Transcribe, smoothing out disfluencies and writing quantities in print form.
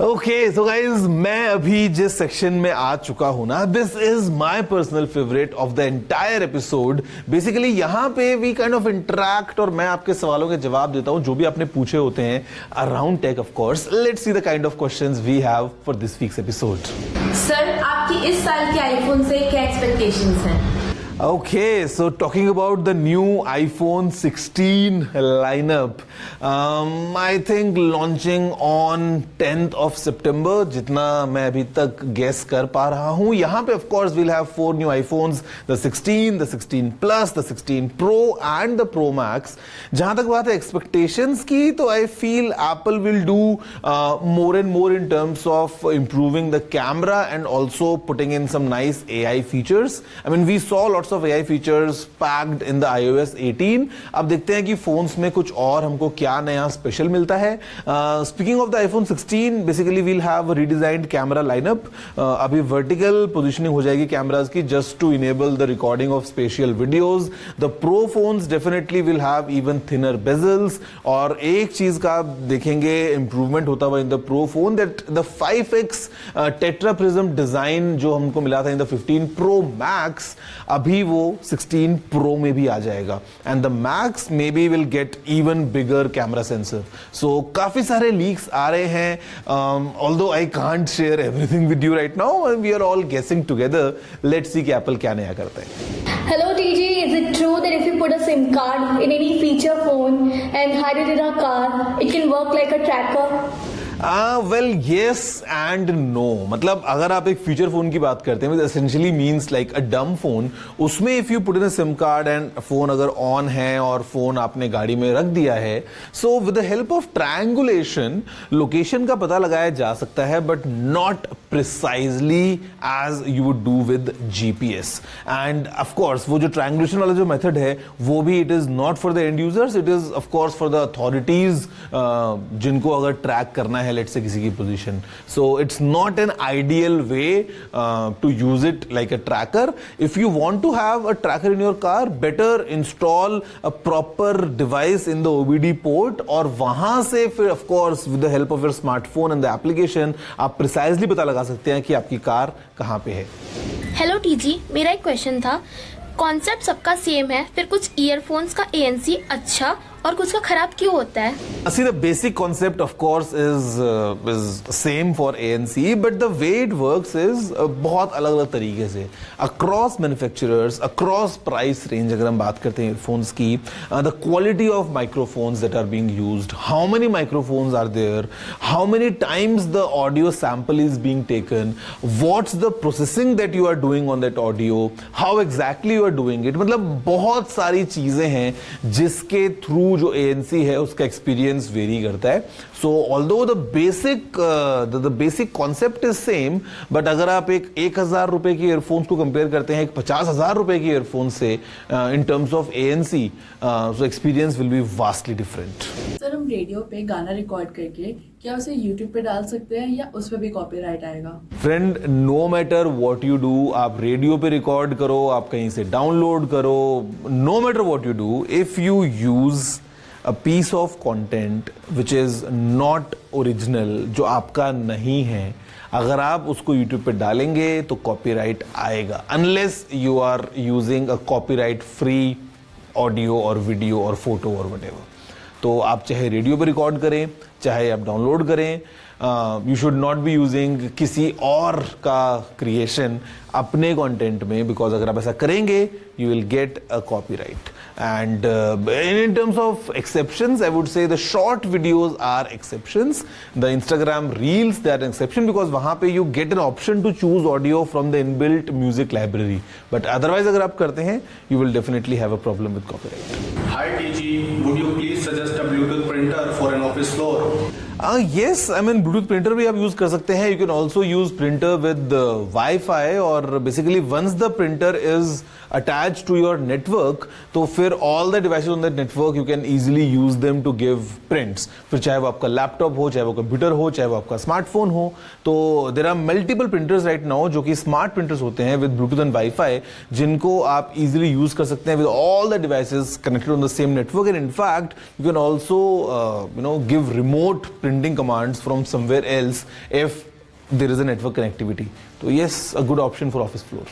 Okay so guys, मैं अभी जिस सेक्शन में आ चुका हूं ना, this is my personal favourite of the entire episode. Basically यहाँ पे वी काइंड ऑफ इंटरैक्ट और मैं आपके सवालों के जवाब देता हूं जो भी आपने पूछे होते हैं around tech of course. Let's see the kind of questions we have for this week's episode. Sir, आपकी इस साल के आईफोन से क्या एक्सपेक्टेशंस हैं? Okay, so talking about the new iPhone 16 lineup, I think launching on 10th of September, जितना मैं अभी तक guess कर पा रहा हूँ। यहाँ पे of course we'll have 4 new iPhones, the 16, the 16 Plus, the 16 Pro and the Pro Max। जहाँ तक बात है expectations की, तो I feel Apple will do more and more in terms of improving the camera and also putting in some nice AI features। I mean, we saw lots of AI features packed in the iOS 18। अब देखते हैं कि phones में कुछ और हमको क्या नया स्पेशल मिलता है। Speaking of the iPhone 16, basically we'll have redesigned camera lineup. अभी वर्टिकल पोजिशनिंग हो जाएगी कैमराज की, just to enable the recording of spatial videos. The pro phones definitely will have even thinner bezels. और एक चीज का आप देखेंगे इंप्रूवमेंट होता हुआ in the pro phone, that the 5x tetra prism design जो हमको मिला था इन द 15 Pro Max, अभी वो 16 Pro में भी आ जाएगा। And the Max may be will get even bigger camera sensor. So काफी सारे लीक्स आ रहे हैं, although I can't share everything with you right now, we are all guessing together. Let's see कि एप्पल क्या नया करता है। Hello TG, is it true that if you put a SIM card in any feature phone and hide it in a car, it can work like a tracker? Well yes and no. मतलब अगर आप एक feature phone की बात करते हैं, essentially means like अ dumb phone, उसमें if you put in a sim card and phone अगर ऑन है और फोन आपने गाड़ी में रख दिया है, so with the help of triangulation location का पता लगाया जा सकता है, but not precisely as you would do with GPS. And of course वो जो ट्रायंगुलेशन वाला जो मेथड है वो भी it is not for the end users, it is of course for the authorities जिनको अगर ट्रैक करना है लेट्स से किसी की position. So it's not an ideal way to use it like a tracker. If you want to have a tracker in your car, better install a proper device in the OBD port, और वहां से फिर of course with the help of your smartphone and the application आप precisely पता लगा सकते हैं कि आपकी कार कहां पे है। हेलो टीजी, मेरा एक क्वेश्चन था। कॉन्सेप्ट सबका सेम है, फिर कुछ ईयरफोन्स का ANC अच्छा और कुछ का खराब क्यों होता है? See, the basic concept of course is same for ANC, but the way it works is बहुत अलग अलग तरीके से across manufacturers, across price range। अगर हम बात करते हैं earphones की, the quality of microphones that are being used, how many microphones are there, how many times the audio sample is being taken, what's the processing that you are doing on that audio, how exactly you are doing it। मतलब बहुत सारी चीजें हैं जिसके through जो ANC है उसका experience very करता है। सो although the basic concept is same, but अगर आप एक 1000 रुपए की ईयरफोन्स को कंपेयर करते हैं एक 50,000 रुपए की ईयरफोन से in terms of ANC, so experience will be vastly different. Sir, हम रेडियो पे गाना रिकॉर्ड करके क्या उसे यूट्यूब पे डाल सकते हैं या उस पे भी कॉपीराइट आएगा? Friend, no matter what you do, आप रेडियो पे रिकॉर्ड करो, आप कहीं से डाउनलोड करो, no matter what you do, if you use a piece of content which is not original, जो आपका नहीं है, अगर आप उसको YouTube पे डालेंगे तो कॉपीराइट आएगा, unless you are using a copyright free audio और वीडियो और फोटो और whatever। तो आप चाहे रेडियो पे रिकॉर्ड करें, चाहे आप डाउनलोड करें, you should not be using किसी और का क्रिएशन अपने कंटेंट में, बिकॉज अगर आप ऐसा करेंगे you will get a copyright. And in terms of exceptions, I would say the short videos are exceptions. The Instagram Reels, they are an exception because वहाँ पे you get an option to choose audio from the inbuilt music library. But otherwise, अगर आप करते हैं, you will definitely have a problem with copyright. Hi TG, would you please suggest a Bluetooth printer for an office floor? Yes, I mean Bluetooth printer भी आप use कर सकते हैं। You can also use printer with Wi-Fi, और basically once the printer is attached to your network, तो फिर all the devices on that network you can easily use them to give prints। फिर चाहे वो आपका लैपटॉप हो, चाहे वो कंप्यूटर हो, चाहे वो आपका स्मार्टफोन हो, तो there are multiple printers right now जो कि स्मार्ट printers होते हैं with Bluetooth and Wi-Fi, जिनको आप easily use कर सकते हैं with all the devices connected on the same network। And in fact you can also give remote print printing commands from somewhere else if there is a network connectivity. So yes, a good option for office floor.